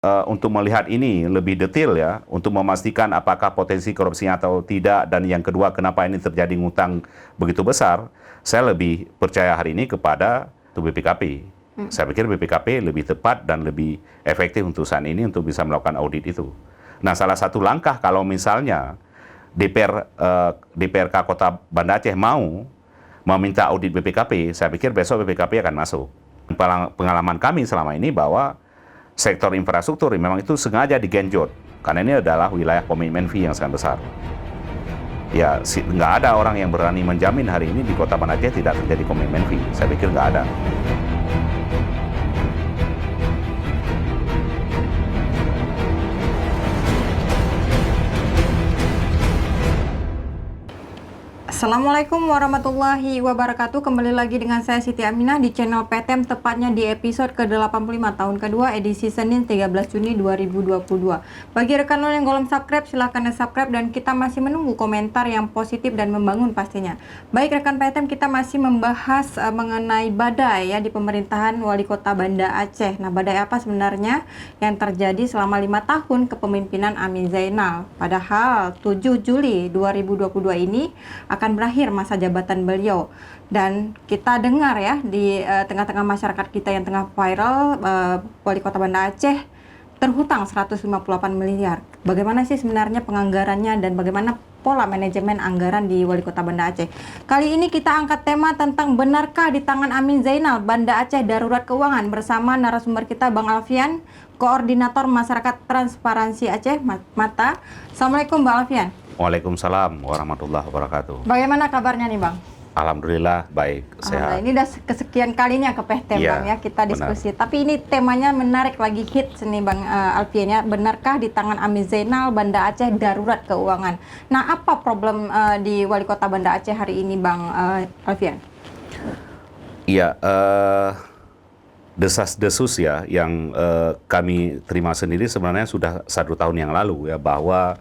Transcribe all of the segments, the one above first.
untuk melihat ini lebih detail ya, untuk memastikan apakah potensi korupsinya atau tidak, dan yang kedua kenapa ini terjadi ngutang begitu besar, saya lebih percaya hari ini kepada BPKP. Saya pikir BPKP lebih tepat dan lebih efektif untuk saat ini untuk bisa melakukan audit itu. Nah, salah satu langkah kalau misalnya DPRK Kota Banda Aceh mau meminta audit BPKP, saya pikir besok BPKP akan masuk. Pengalaman kami selama ini bahwa sektor infrastruktur memang itu sengaja digenjot karena ini adalah wilayah komitmen fee yang sangat besar. Ya, nggak ada orang yang berani menjamin hari ini di Kota Banda Aceh tidak terjadi komitmen fee. Saya pikir nggak ada. Assalamualaikum warahmatullahi wabarakatuh. Kembali lagi dengan saya Siti Aminah di channel PTM, tepatnya di episode ke-85 tahun kedua edisi Senin 13 Juni 2022. Bagi rekan yang belum subscribe, silahkan subscribe, dan kita masih menunggu komentar yang positif dan membangun pastinya. Baik rekan PTM, kita masih membahas mengenai badai ya di pemerintahan Wali Kota Banda Aceh. Nah, badai apa sebenarnya yang terjadi selama 5 tahun kepemimpinan Amin Zainal? Padahal 7 Juli 2022 ini akan berakhir masa jabatan beliau, dan kita dengar ya di tengah-tengah masyarakat kita yang tengah viral, Wali Kota Banda Aceh terhutang 158 miliar. Bagaimana sih sebenarnya penganggarannya dan bagaimana pola manajemen anggaran di Wali Kota Banda Aceh? Kali ini kita angkat tema tentang benarkah di tangan Amin Zainal Banda Aceh darurat keuangan, bersama narasumber kita Bang Alfian, Koordinator Masyarakat Transparansi Aceh MATA. Assalamualaikum Bang Alfian. Waalaikumsalam warahmatullahi wabarakatuh. Bagaimana kabarnya nih Bang? Alhamdulillah baik, sehat. Ini udah kesekian kalinya ke PTM Bang ya kita diskusi. Benar. Tapi ini temanya menarik, lagi hits nih Bang Alfian ya. Benarkah di tangan Amin Zainal Banda Aceh darurat keuangan? Nah, apa problem di Wali Kota Banda Aceh hari ini Bang Alfian? Iya, desas-desus ya yang kami terima sendiri sebenarnya sudah 1 tahun yang lalu ya, bahwa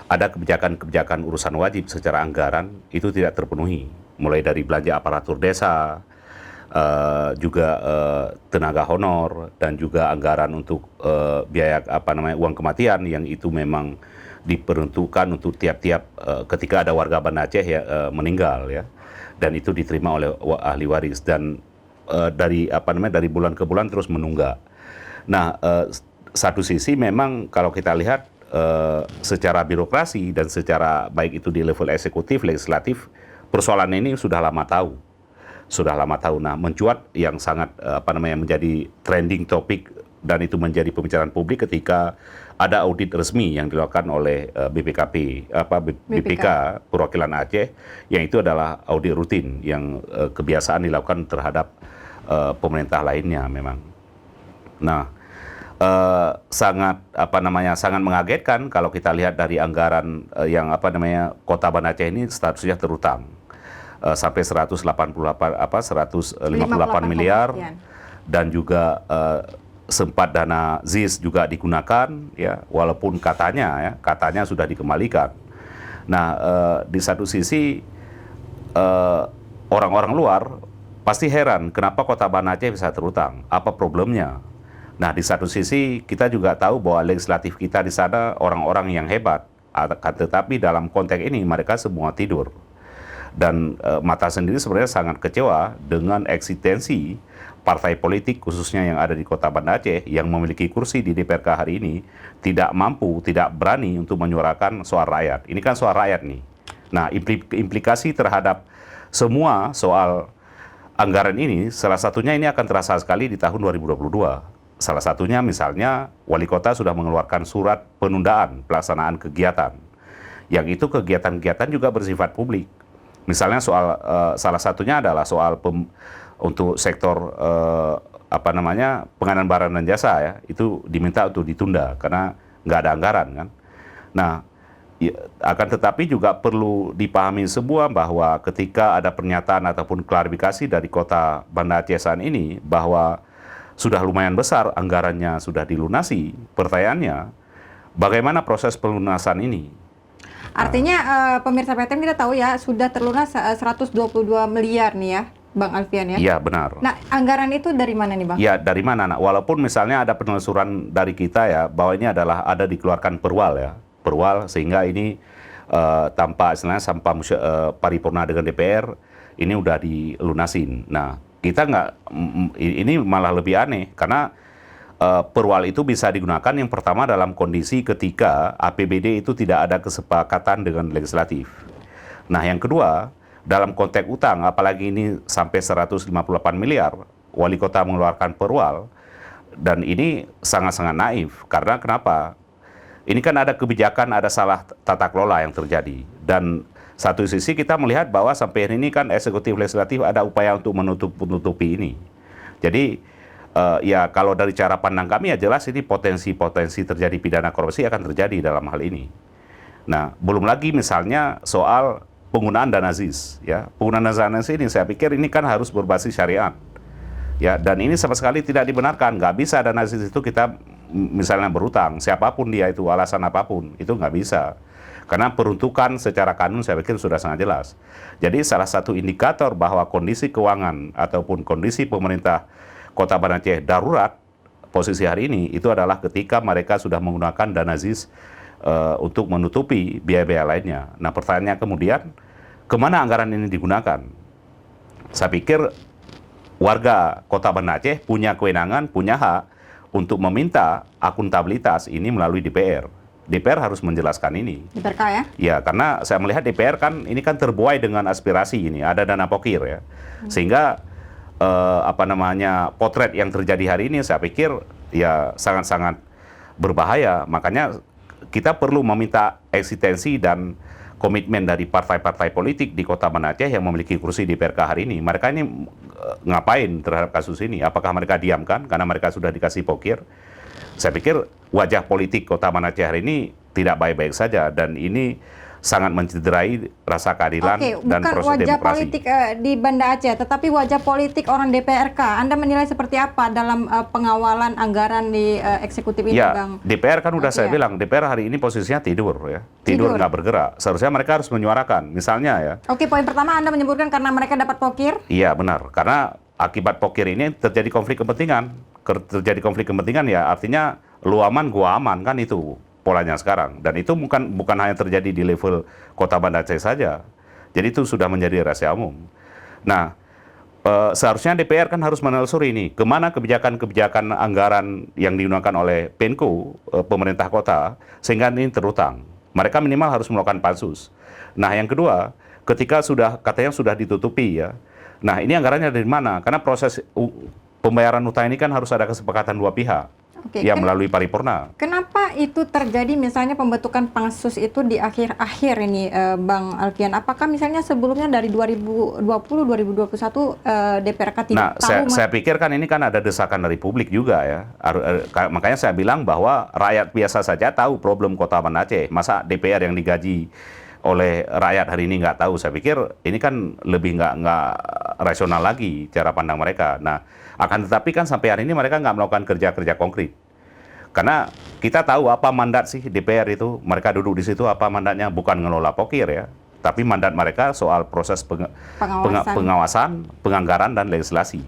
ada kebijakan-kebijakan urusan wajib secara anggaran itu tidak terpenuhi, mulai dari belanja aparatur desa, juga tenaga honor, dan juga anggaran untuk biaya uang kematian yang itu memang diperuntukkan untuk tiap-tiap ketika ada warga Banda Aceh ya meninggal ya, dan itu diterima oleh ahli waris, dan dari bulan ke bulan terus menunggak. Nah, satu sisi memang kalau kita lihat secara birokrasi dan secara baik itu di level eksekutif, legislatif, persoalan ini sudah lama tahu. Nah, mencuat yang sangat menjadi trending topik dan itu menjadi pembicaraan publik ketika ada audit resmi yang dilakukan oleh BPK Perwakilan Aceh, yang itu adalah audit rutin yang kebiasaan dilakukan terhadap pemerintah lainnya memang. Nah, sangat mengagetkan kalau kita lihat dari anggaran yang Kota Banda Aceh ini statusnya terutang sampai 158 miliar, dan juga sempat dana ZIS juga digunakan ya, walaupun katanya sudah dikembalikan. Nah, di satu sisi orang-orang luar pasti heran kenapa Kota Banda Aceh bisa terutang, apa problemnya. Nah, di satu sisi kita juga tahu bahwa legislatif kita di sana orang-orang yang hebat, tetapi dalam konteks ini mereka semua tidur. Dan MATA sendiri sebenarnya sangat kecewa dengan eksistensi partai politik khususnya yang ada di Kota Banda Aceh yang memiliki kursi di DPRK hari ini tidak mampu, tidak berani untuk menyuarakan suara rakyat. Ini kan suara rakyat nih. Nah, implikasi terhadap semua soal anggaran ini, salah satunya ini akan terasa sekali di tahun 2022. Salah satunya misalnya Wali Kota sudah mengeluarkan surat penundaan pelaksanaan kegiatan, yang itu kegiatan-kegiatan juga bersifat publik. Misalnya salah satunya adalah soal untuk sektor pengadaan barang dan jasa ya, itu diminta untuk ditunda karena nggak ada anggaran kan. Nah, akan tetapi juga perlu dipahami semua bahwa ketika ada pernyataan ataupun klarifikasi dari Kota Banda Aceh saat ini bahwa sudah lumayan besar anggarannya sudah dilunasi, pertanyaannya bagaimana proses pelunasan ini? Artinya pemirsa PTM kita tahu ya sudah terlunas 122 miliar nih ya Bang Alfian ya? Iya, benar. Nah, anggaran itu dari mana nih Bang? Ya, dari mana? Nah, walaupun misalnya ada penelusuran dari kita ya, bahwa ini adalah ada dikeluarkan perwal ya. Perwal, sehingga ini tanpa istilahnya sampai paripurna dengan DPR, ini udah dilunasin. Nah, kita ini malah lebih aneh, karena perwal itu bisa digunakan yang pertama dalam kondisi ketika APBD itu tidak ada kesepakatan dengan legislatif. Nah, yang kedua, dalam konteks utang, apalagi ini sampai 158 miliar, wali kota mengeluarkan perwal, dan ini sangat-sangat naif. Karena kenapa? Ini kan ada kebijakan, ada salah tata kelola yang terjadi. Dan satu sisi kita melihat bahwa sampai ini kan eksekutif legislatif ada upaya untuk menutupi ini. Jadi, ya kalau dari cara pandang kami ya jelas ini potensi-potensi terjadi pidana korupsi akan terjadi dalam hal ini. Nah, belum lagi misalnya soal penggunaan dana ZIS, ya. Penggunaan dana ZIS ini saya pikir ini kan harus berbasis syariat. Ya, dan ini sama sekali tidak dibenarkan. Nggak bisa dana ZIS itu kita misalnya berutang, siapapun dia itu, alasan apapun, itu nggak bisa. Karena peruntukan secara kanun saya pikir sudah sangat jelas. Jadi salah satu indikator bahwa kondisi keuangan ataupun kondisi pemerintah Kota Banda Aceh darurat posisi hari ini itu adalah ketika mereka sudah menggunakan dana ZIS untuk menutupi biaya-biaya lainnya. Nah, pertanyaannya kemudian, kemana anggaran ini digunakan? Saya pikir warga Kota Banda Aceh punya kewenangan, punya hak untuk meminta akuntabilitas ini melalui DPR. DPR harus menjelaskan ini. DPRK ya? Ya, karena saya melihat DPR kan ini kan terbuai dengan aspirasi ini, ada dana pokir ya. Sehingga potret yang terjadi hari ini saya pikir ya sangat-sangat berbahaya. Makanya kita perlu meminta eksistensi dan komitmen dari partai-partai politik di Kota Banda Aceh yang memiliki kursi di DPRK hari ini. Mereka ini ngapain terhadap kasus ini? Apakah mereka diamkan karena mereka sudah dikasih pokir? Saya pikir wajah politik Kota Banda Aceh hari ini tidak baik-baik saja, dan ini sangat mencederai rasa keadilan dan proses bukan wajah demokrasi. politik di Banda Aceh, tetapi wajah politik orang DPRK. Anda menilai seperti apa dalam pengawalan anggaran di eksekutif ini, ya, Bang? DPR kan udah saya bilang, DPR hari ini posisinya tidur ya, tidur nggak bergerak. Seharusnya mereka harus menyuarakan, misalnya ya. Oke, poin pertama Anda menyebutkan karena mereka dapat pokir. Iya benar, karena akibat pokir ini terjadi konflik kepentingan. Terjadi konflik kepentingan ya artinya lu aman gua aman, kan itu polanya sekarang. Dan itu bukan hanya terjadi di level Kota Banda Aceh saja. Jadi itu sudah menjadi rahasia umum. Nah, seharusnya DPR kan harus menelusuri ini, kemana kebijakan-kebijakan anggaran yang digunakan oleh Penko, pemerintah kota, sehingga ini terutang. Mereka minimal harus melakukan pansus. Nah, yang kedua, ketika katanya sudah ditutupi ya. Nah, ini anggarannya dari mana? Karena proses pembayaran utang ini kan harus ada kesepakatan dua pihak. Oke, ya melalui paripurna. Kenapa itu terjadi misalnya pembentukan pansus itu di akhir-akhir ini, Bang Alfian? Apakah misalnya sebelumnya dari 2020-2021 DPRK tidak tahu? Nah, saya pikir kan ini kan ada desakan dari publik juga ya. Makanya saya bilang bahwa rakyat biasa saja tahu problem Kota Banda Aceh. Masa DPR yang digaji oleh rakyat hari ini nggak tahu? Saya pikir ini kan lebih nggak rasional lagi cara pandang mereka. Nah, akan tetapi kan sampai hari ini mereka nggak melakukan kerja-kerja konkret. Karena kita tahu apa mandat sih DPR itu. Mereka duduk di situ, apa mandatnya? Bukan ngelola pokir ya. Tapi mandat mereka soal proses pengawasan, penganggaran, dan legislasi.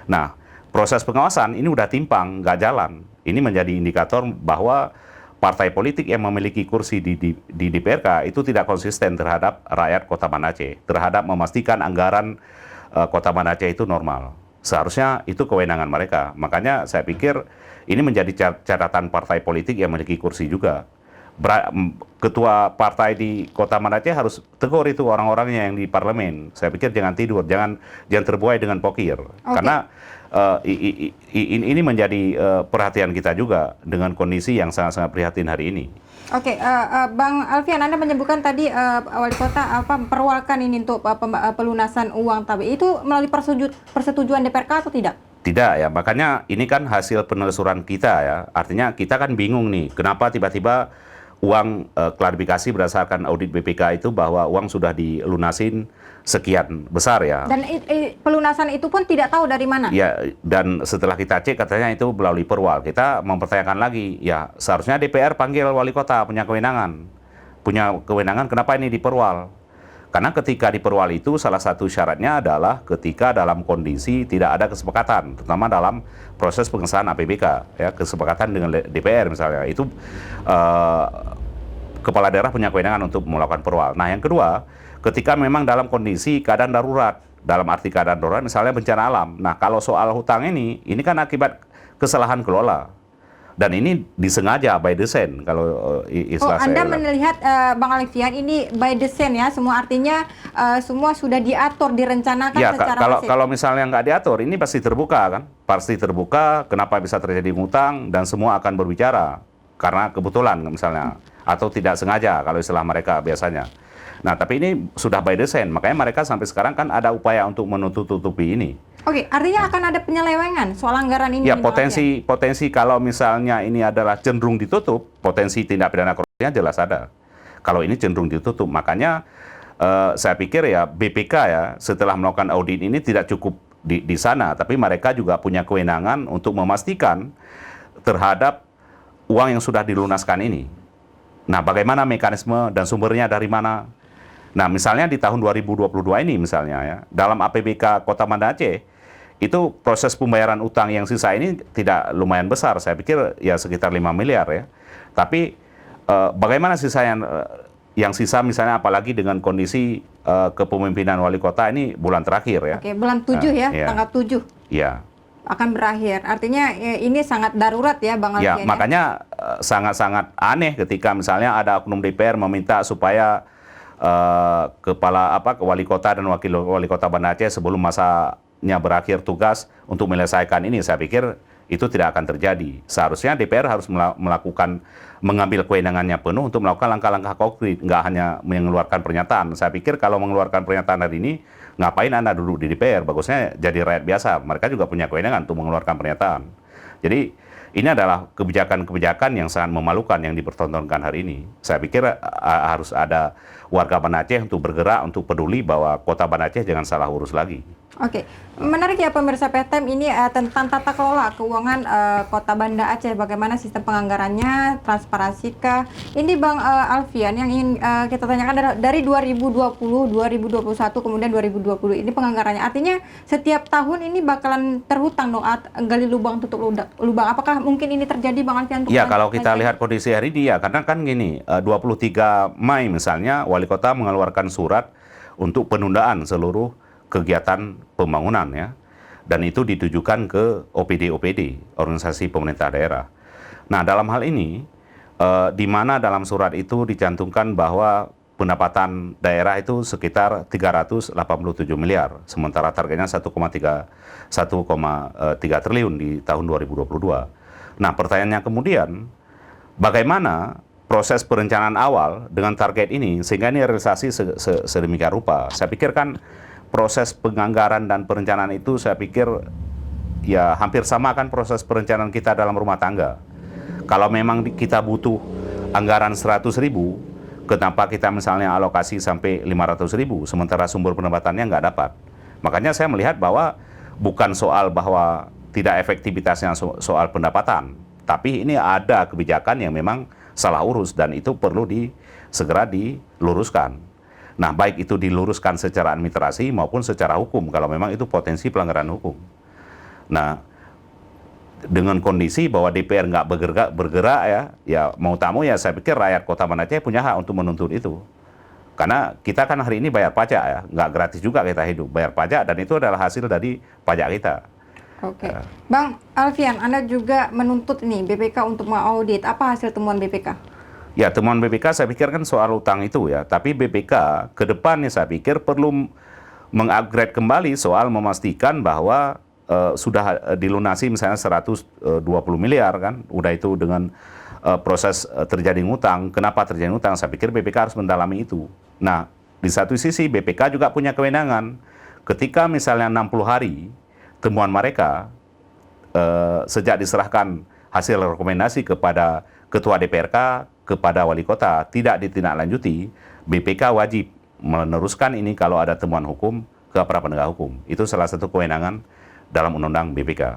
Nah, proses pengawasan ini udah timpang, nggak jalan. Ini menjadi indikator bahwa partai politik yang memiliki kursi di DPRK itu tidak konsisten terhadap rakyat Kota Banda Aceh, terhadap memastikan anggaran Kota Banda Aceh itu normal. Seharusnya itu kewenangan mereka. Makanya saya pikir ini menjadi catatan partai politik yang memiliki kursi juga. Ketua partai di Kota Banda Aceh harus tegur itu orang-orangnya yang di parlemen. Saya pikir jangan tidur, jangan terbuai dengan pokir. Okay. Karena ini menjadi perhatian kita juga dengan kondisi yang sangat-sangat prihatin hari ini. Oke, Bang Alfian, Anda menyebutkan tadi wali kota perwalkan ini untuk pelunasan uang tabi itu melalui persetujuan DPRK atau tidak? Tidak ya, makanya ini kan hasil penelusuran kita ya. Artinya kita kan bingung nih, kenapa tiba-tiba uang klarifikasi berdasarkan audit BPK itu bahwa uang sudah dilunasin sekian besar ya. Dan pelunasan itu pun tidak tahu dari mana? Ya, dan setelah kita cek katanya itu melalui perwal. Kita mempertanyakan lagi, ya seharusnya DPR panggil wali kota, punya kewenangan. Punya kewenangan, kenapa ini di perwal? Karena ketika diperwal itu salah satu syaratnya adalah ketika dalam kondisi tidak ada kesepakatan, terutama dalam proses pengesahan APBK, ya, kesepakatan dengan DPR misalnya, itu kepala daerah punya kewenangan untuk melakukan perwal. Nah, yang kedua, ketika memang dalam kondisi keadaan darurat, dalam arti keadaan darurat misalnya bencana alam. Nah, kalau soal hutang ini kan akibat kesalahan kelola. Dan ini disengaja by design kalau istilah saya. Anda melihat Bang Alfian ini by design ya, semua artinya semua sudah diatur, direncanakan ya, secara kalau misalnya nggak diatur, ini pasti terbuka kan? Pasti terbuka, kenapa bisa terjadi ngutang dan semua akan berbicara karena kebetulan misalnya atau tidak sengaja kalau istilah mereka biasanya. Nah, tapi ini sudah by design, makanya mereka sampai sekarang kan ada upaya untuk menutup-tutupi ini. Oke, artinya akan ada penyelewengan soal anggaran ini. Ya, potensi kalau misalnya ini adalah cenderung ditutup, potensi tindak pidana korupsinya jelas ada. Kalau ini cenderung ditutup, makanya saya pikir ya BPK ya setelah melakukan audit ini tidak cukup di sana, tapi mereka juga punya kewenangan untuk memastikan terhadap uang yang sudah dilunaskan ini. Nah, bagaimana mekanisme dan sumbernya dari mana? Nah, misalnya di tahun 2022 ini misalnya ya, dalam APBK Kota Banda Aceh, itu proses pembayaran utang yang sisa ini tidak lumayan besar. Saya pikir ya sekitar 5 miliar ya. Tapi bagaimana sisa yang sisa misalnya apalagi dengan kondisi kepemimpinan wali kota ini bulan terakhir ya. Oke, bulan 7 ya, ya. tanggal 7. Ya. Akan berakhir. Artinya ini sangat darurat ya Bang Alfian. Ya, makanya sangat-sangat aneh ketika misalnya ada oknum DPR meminta supaya wali kota dan wakil wali kota Banda Aceh sebelum masanya berakhir tugas untuk menyelesaikan ini. Saya pikir itu tidak akan terjadi. Seharusnya DPR harus mengambil kewenangannya penuh untuk melakukan langkah-langkah konkret, nggak hanya mengeluarkan pernyataan. Saya pikir kalau mengeluarkan pernyataan hari ini, ngapain Anda duduk di DPR? Bagusnya jadi rakyat biasa. Mereka juga punya kewenangan untuk mengeluarkan pernyataan. Jadi ini adalah kebijakan-kebijakan yang sangat memalukan yang dipertontonkan hari ini. Saya pikir harus ada warga Banda Aceh untuk bergerak, untuk peduli bahwa kota Banda Aceh jangan salah urus lagi. Oke, menarik ya pemirsa PTM ini tentang tata kelola keuangan Kota Banda Aceh, bagaimana sistem penganggarannya, transparansikah? Ini Bang Alfian yang ingin kita tanyakan dari 2020, 2021, kemudian 2020 ini penganggarannya. Artinya setiap tahun ini bakalan terhutang dong, gali lubang tutup lubang. Apakah mungkin ini terjadi Bang Alfian? Ya, kalau kita lihat kondisi hari ini ya, karena kan gini, 23 Mei misalnya wali kota mengeluarkan surat untuk penundaan seluruh kegiatan pembangunan ya, dan itu ditujukan ke OPD, organisasi pemerintah daerah. Nah, dalam hal ini di mana dalam surat itu dicantumkan bahwa pendapatan daerah itu sekitar 387 miliar, sementara targetnya 1,3 triliun di tahun 2022. Nah, pertanyaannya kemudian, bagaimana proses perencanaan awal dengan target ini sehingga ini realisasi sedemikian rupa? Saya pikir kan proses penganggaran dan perencanaan itu saya pikir ya hampir sama kan proses perencanaan kita dalam rumah tangga. Kalau memang kita butuh anggaran 100.000, kenapa kita misalnya alokasi sampai 500.000 sementara sumber pendapatannya nggak dapat? Makanya saya melihat bahwa bukan soal bahwa tidak efektivitasnya soal pendapatan, tapi ini ada kebijakan yang memang salah urus dan itu perlu segera diluruskan. Nah, baik itu diluruskan secara administrasi maupun secara hukum, kalau memang itu potensi pelanggaran hukum. Nah, dengan kondisi bahwa DPR nggak bergerak ya mau tak mau ya saya pikir rakyat Kota Banda Aceh punya hak untuk menuntut itu. Karena kita kan hari ini bayar pajak ya, nggak gratis juga kita hidup, bayar pajak dan itu adalah hasil dari pajak kita. Oke. Bang Alfian, Anda juga menuntut nih BPK untuk mengaudit. Apa hasil temuan BPK? Ya, temuan BPK saya pikir kan soal utang itu ya, tapi BPK ke depannya saya pikir perlu mengupgrade kembali soal memastikan bahwa sudah dilunasi misalnya 120 miliar kan, udah itu dengan proses terjadi ngutang, kenapa terjadi ngutang, saya pikir BPK harus mendalami itu. Nah, di satu sisi BPK juga punya kewenangan, ketika misalnya 60 hari temuan mereka sejak diserahkan hasil rekomendasi kepada Ketua DPRK, kepada wali kota tidak ditindaklanjuti, BPK wajib meneruskan ini kalau ada temuan hukum ke para penegak hukum. Itu salah satu kewenangan dalam undang-undang BPK.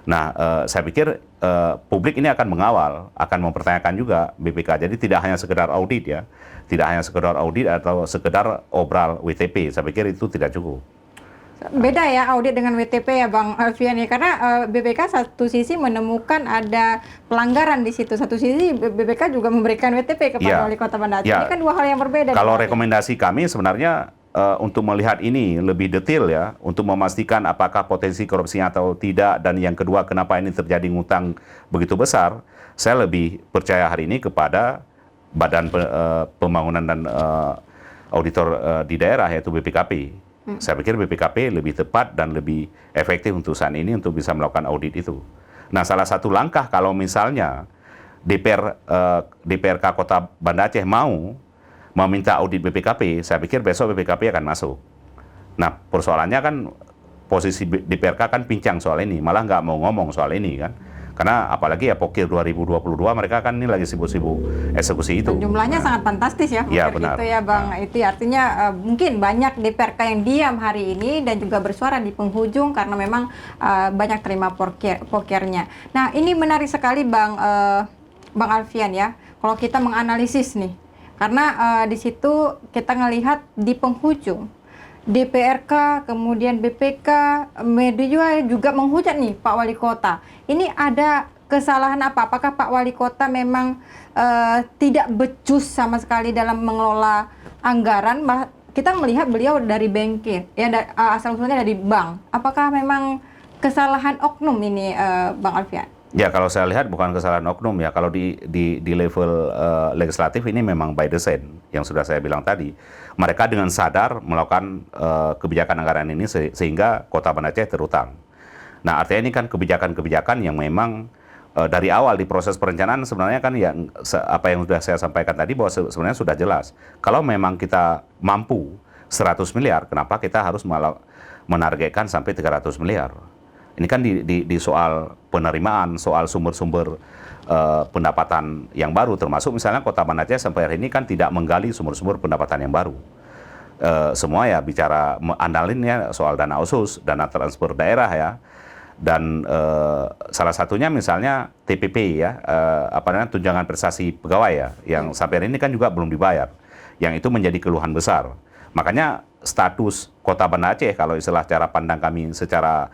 Nah, saya pikir publik ini akan mengawal, akan mempertanyakan juga BPK. Jadi tidak hanya sekedar audit ya, tidak hanya sekedar audit atau sekedar obral WTP. Saya pikir itu tidak cukup. Beda ya audit dengan WTP ya Bang Alfian ya, karena BPK satu sisi menemukan ada pelanggaran di situ, satu sisi BPK juga memberikan WTP kepada Wali Kota Banda Aceh. Ini kan dua hal yang berbeda. Kalau rekomendasi kami sebenarnya untuk melihat ini lebih detail ya, untuk memastikan apakah potensi korupsinya atau tidak, dan yang kedua kenapa ini terjadi ngutang begitu besar, saya lebih percaya hari ini kepada Badan Pembangunan dan Auditor di daerah, yaitu BPKP. Saya pikir BPKP lebih tepat dan lebih efektif untuk saat ini untuk bisa melakukan audit itu. Nah, salah satu langkah kalau misalnya DPRK Kota Banda Aceh mau meminta audit BPKP, saya pikir besok BPKP akan masuk. Nah, persoalannya kan posisi DPRK kan pincang soal ini, malah nggak mau ngomong soal ini kan. Karena apalagi ya Pokir 2022 mereka kan ini lagi sibuk-sibuk eksekusi itu. Dan jumlahnya sangat fantastis ya, ya benar. Itu ya Bang. Itu artinya mungkin banyak DPRK yang diam hari ini dan juga bersuara di penghujung karena memang banyak terima pokernya. Nah, ini menarik sekali Bang Alfian ya. Kalau kita menganalisis nih, karena di situ kita ngelihat di penghujung DPRK, kemudian BPK, media juga menghujat nih Pak Wali Kota. Ini ada kesalahan apa? Apakah Pak Wali Kota memang tidak becus sama sekali dalam mengelola anggaran? Kita melihat beliau dari bankir, ya asal-usulnya dari bank. Apakah memang kesalahan oknum ini, Bang Alfian? Ya, kalau saya lihat bukan kesalahan oknum ya. Kalau di level legislatif ini memang by design, yang sudah saya bilang tadi. Mereka dengan sadar melakukan kebijakan anggaran ini sehingga Kota Banda Aceh terutang. Nah, artinya ini kan kebijakan-kebijakan yang memang dari awal di proses perencanaan sebenarnya kan yang apa yang sudah saya sampaikan tadi bahwa sebenarnya sudah jelas. Kalau memang kita mampu 100 miliar, kenapa kita harus menargetkan sampai 300 miliar? Ini kan di soal penerimaan, soal sumber-sumber pendapatan yang baru, termasuk misalnya Kota Banda Aceh sampai hari ini kan tidak menggali sumber-sumber pendapatan yang baru. Semua ya bicara andalin ya soal dana otsus, dana transfer daerah ya, dan salah satunya misalnya TPP ya, tunjangan prestasi pegawai ya, yang sampai hari ini kan juga belum dibayar, yang itu menjadi keluhan besar. Makanya status Kota Banda Aceh kalau istilah cara pandang kami secara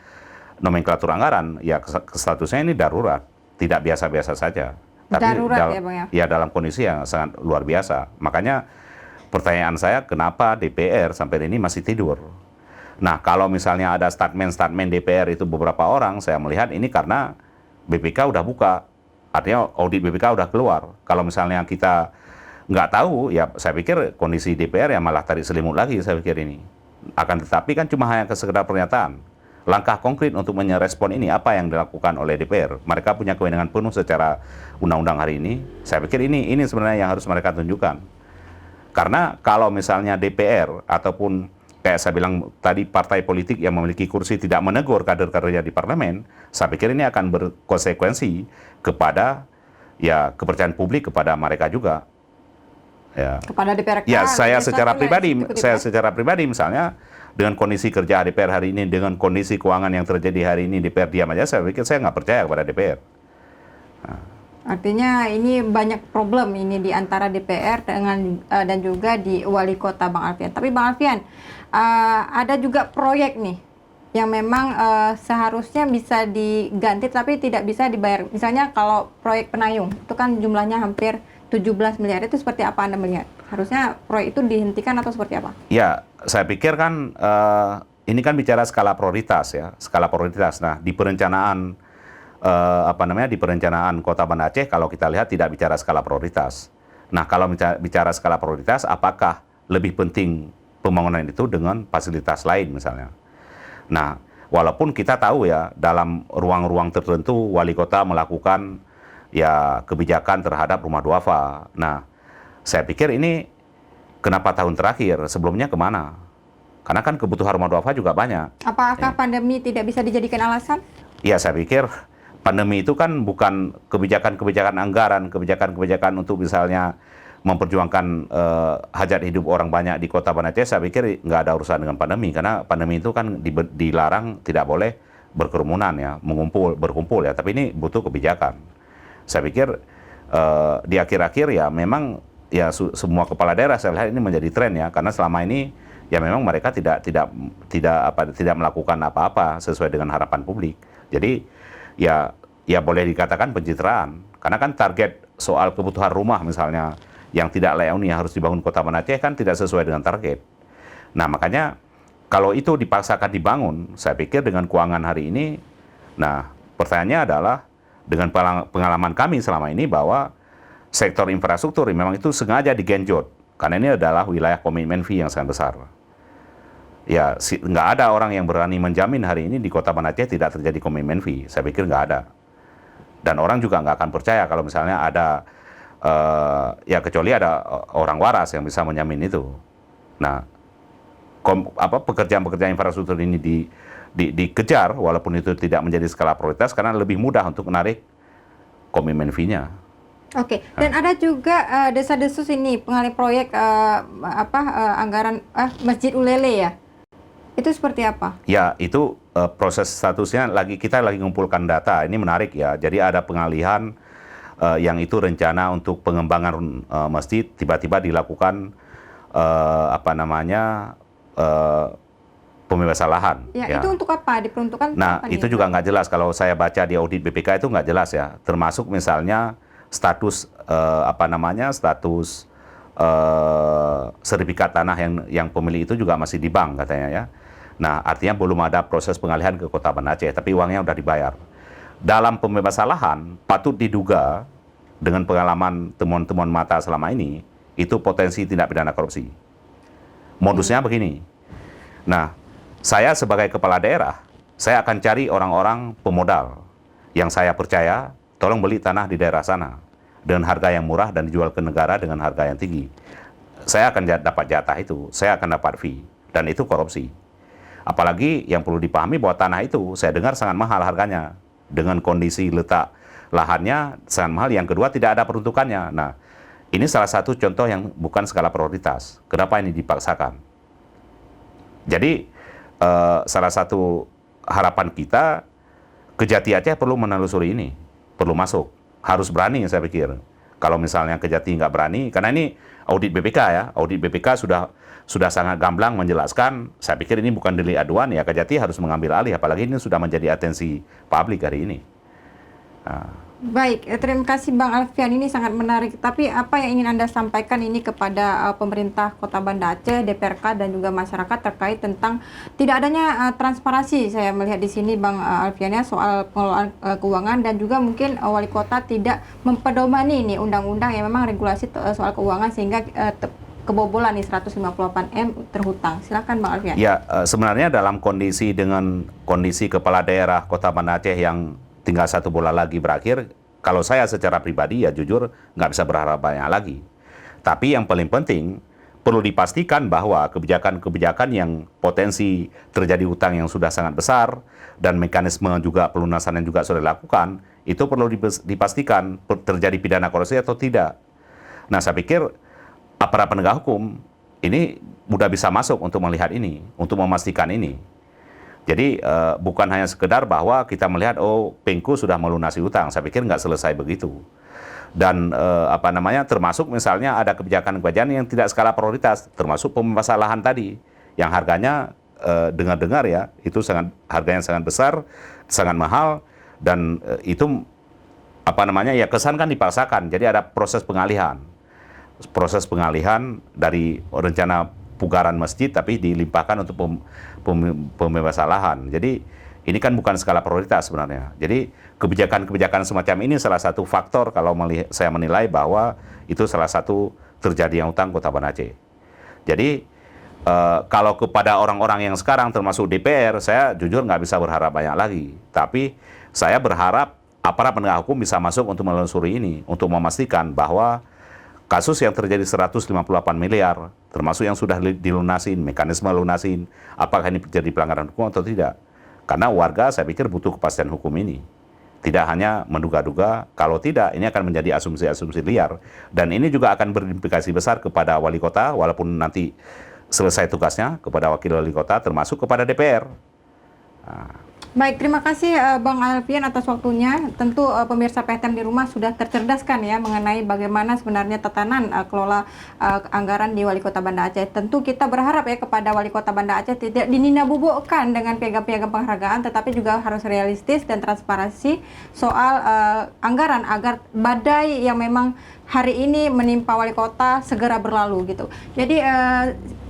nomenklatur anggaran, ya statusnya ini darurat, tidak biasa-biasa saja. Tapi darurat ya Bang ya? Ya dalam kondisi yang sangat luar biasa. Makanya pertanyaan saya, kenapa DPR sampai ini masih tidur? Nah, kalau misalnya ada statement-statement DPR itu beberapa orang, saya melihat ini karena BPK udah buka, artinya audit BPK udah keluar. Kalau misalnya kita nggak tahu, ya saya pikir kondisi DPR ya malah tarik selimut lagi, saya pikir ini. Akan tetapi kan cuma hanya sekedar pernyataan. Langkah konkret untuk merespon ini apa yang dilakukan oleh DPR. Mereka punya kewenangan penuh secara undang-undang hari ini. Saya pikir ini sebenarnya yang harus mereka tunjukkan. Karena kalau misalnya DPR ataupun kayak saya bilang tadi partai politik yang memiliki kursi tidak menegur kader-kadernya di parlemen, saya pikir ini akan berkonsekuensi kepada ya kepercayaan publik kepada mereka juga. Ya. Kepada DPRK. Ya, saya secara pribadi misalnya dengan kondisi kerja DPR hari ini, dengan kondisi keuangan yang terjadi hari ini, DPR diam aja, saya pikir saya nggak percaya kepada DPR. Nah. Artinya ini banyak problem ini di antara DPR dan juga di Wali Kota Bang Alfian. Tapi Bang Alfian, ada juga proyek nih yang memang seharusnya bisa diganti tapi tidak bisa dibayar. Misalnya kalau proyek Penayung, itu kan jumlahnya hampir 17 miliar, itu seperti apa Anda melihat? Harusnya proyek itu dihentikan atau seperti apa? Ya, saya pikir kan ini kan bicara skala prioritas ya, skala prioritas. Nah, di perencanaan di perencanaan Kota Banda Aceh kalau kita lihat tidak bicara skala prioritas. Nah, kalau bicara skala prioritas, apakah lebih penting pembangunan itu dengan fasilitas lain misalnya? Nah, walaupun kita tahu ya dalam ruang-ruang tertentu wali kota melakukan ya kebijakan terhadap rumah duafa. Nah, saya pikir ini kenapa tahun terakhir, sebelumnya kemana? Karena kan kebutuhan rumah duafa juga banyak. Apakah pandemi tidak bisa dijadikan alasan? Ya, saya pikir pandemi itu kan bukan kebijakan-kebijakan anggaran, kebijakan-kebijakan untuk misalnya memperjuangkan hajat hidup orang banyak di Kota Banda Aceh. Saya pikir nggak ada urusan dengan pandemi, karena pandemi itu kan dilarang, tidak boleh berkerumunan ya, berkumpul ya, tapi ini butuh kebijakan. Saya pikir di akhir-akhir ya memang ya semua kepala daerah saya lihat ini menjadi tren ya, karena selama ini ya memang mereka tidak melakukan apa-apa sesuai dengan harapan publik. Jadi ya boleh dikatakan pencitraan, karena kan target soal kebutuhan rumah misalnya yang tidak layak huni harus dibangun Kota Banda Aceh kan tidak sesuai dengan target. Nah makanya kalau itu dipaksakan dibangun, saya pikir dengan keuangan hari ini, nah pertanyaannya adalah dengan pengalaman kami selama ini bahwa sektor infrastruktur memang itu sengaja digenjot, karena ini adalah wilayah komitmen fee yang sangat besar. Ya, nggak ada orang yang berani menjamin hari ini di Kota Banda Aceh tidak terjadi komitmen fee. Saya pikir nggak ada. Dan orang juga nggak akan percaya kalau misalnya ada, ya kecuali ada orang waras yang bisa menjamin itu. Nah, pekerjaan-pekerjaan infrastruktur ini dikejar walaupun itu tidak menjadi skala prioritas karena lebih mudah untuk menarik komitmen fee-nya. Oke, dan ada juga desa-desus ini pengalih proyek anggaran Masjid Ulele ya. Itu seperti apa? Ya, itu proses statusnya kita lagi mengumpulkan data. Ini menarik ya. Jadi ada pengalihan yang itu rencana untuk pengembangan masjid tiba-tiba dilakukan pembebasan lahan. Ya, itu untuk apa? Diperuntukkan untuk Nah, apa itu nih? juga nggak jelas. Kalau saya baca di audit BPK itu nggak jelas ya. Termasuk misalnya status status sertifikat tanah yang pemilik itu juga masih di bank katanya ya. Nah, artinya belum ada proses pengalihan ke Kota Banda Aceh, tapi uangnya udah dibayar. Dalam pembebasan lahan, patut diduga dengan pengalaman temuan-temuan mata selama ini, itu potensi tindak pidana korupsi. Modusnya begini. Nah, saya sebagai kepala daerah, saya akan cari orang-orang pemodal yang saya percaya, tolong beli tanah di daerah sana dengan harga yang murah dan dijual ke negara dengan harga yang tinggi. Saya akan dapat jatah itu, saya akan dapat fee, dan itu korupsi. Apalagi yang perlu dipahami bahwa tanah itu saya dengar sangat mahal harganya, dengan kondisi letak lahannya sangat mahal. Yang kedua, tidak ada peruntukannya. Nah, ini salah satu contoh yang bukan skala prioritas. Kenapa ini dipaksakan? Jadi, salah satu harapan kita, Kejati Aceh perlu menelusuri ini, perlu masuk, harus berani saya pikir. Kalau misalnya Kejati nggak berani, karena ini audit BPK ya, audit BPK sudah sangat gamblang menjelaskan, saya pikir ini bukan delik aduan, ya Kejati harus mengambil alih, apalagi ini sudah menjadi atensi publik hari ini. Baik, terima kasih Bang Alfian, ini sangat menarik. Tapi apa yang ingin Anda sampaikan ini kepada pemerintah Kota Banda Aceh, DPRK, dan juga masyarakat terkait tentang tidak adanya transparansi, saya melihat di sini Bang Alfian ya, soal pengelolaan keuangan, dan juga mungkin wali kota tidak mempedomani ini undang-undang yang memang regulasi soal keuangan sehingga kebobolan nih 158M terhutang. Silakan Bang Alfian. Ya, sebenarnya dalam kondisi kepala daerah Kota Banda Aceh yang tinggal 1 bulan lagi berakhir, kalau saya secara pribadi ya jujur nggak bisa berharap banyak lagi. Tapi yang paling penting, perlu dipastikan bahwa kebijakan-kebijakan yang potensi terjadi hutang yang sudah sangat besar, dan mekanisme juga pelunasan yang juga sudah dilakukan, itu perlu dipastikan terjadi pidana korupsi atau tidak. Nah, saya pikir aparat penegak hukum ini mudah bisa masuk untuk melihat ini, untuk memastikan ini. Jadi bukan hanya sekedar bahwa kita melihat Pengku sudah melunasi hutang. Saya pikir nggak selesai begitu. Dan termasuk misalnya ada kebijakan-kebijakan yang tidak skala prioritas, termasuk pembebasan lahan tadi, yang harganya dengar-dengar ya itu harganya sangat besar, sangat mahal, dan itu kesan kan dipaksakan. Jadi ada proses pengalihan dari rencana pugaran masjid tapi dilimpahkan untuk pembebasan lahan. Jadi ini kan bukan skala prioritas sebenarnya. Jadi kebijakan-kebijakan semacam ini salah satu faktor kalau saya menilai bahwa itu salah satu terjadinya hutang Kota Banda Aceh. Jadi kalau kepada orang-orang yang sekarang termasuk DPR, saya jujur nggak bisa berharap banyak lagi. Tapi saya berharap aparat penegak hukum bisa masuk untuk menelusuri ini, untuk memastikan bahwa kasus yang terjadi 158 miliar, termasuk yang sudah dilunasin, mekanisme lunasin, apakah ini terjadi pelanggaran hukum atau tidak. Karena warga saya pikir butuh kepastian hukum ini. Tidak hanya menduga-duga, kalau tidak ini akan menjadi asumsi-asumsi liar. Dan ini juga akan berimplikasi besar kepada wali kota, walaupun nanti selesai tugasnya, kepada wakil wali kota, termasuk kepada DPR. Nah. Baik, terima kasih Bang Alfian atas waktunya. Tentu pemirsa PTM di rumah sudah tercerdaskan ya mengenai bagaimana sebenarnya tatanan kelola anggaran di Wali Kota Banda Aceh. Tentu kita berharap ya kepada Wali Kota Banda Aceh tidak dininabubukkan dengan piagam-piagam penghargaan, tetapi juga harus realistis dan transparansi soal anggaran agar badai yang memang hari ini menimpa wali kota segera berlalu gitu. Jadi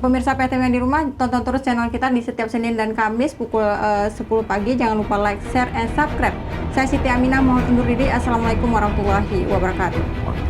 pemirsa PTM yang di rumah, tonton terus channel kita di setiap Senin dan Kamis pukul 10 pagi. Jangan lupa like, share, and subscribe. Saya Siti Aminah mohon undur diri. Assalamualaikum warahmatullahi wabarakatuh.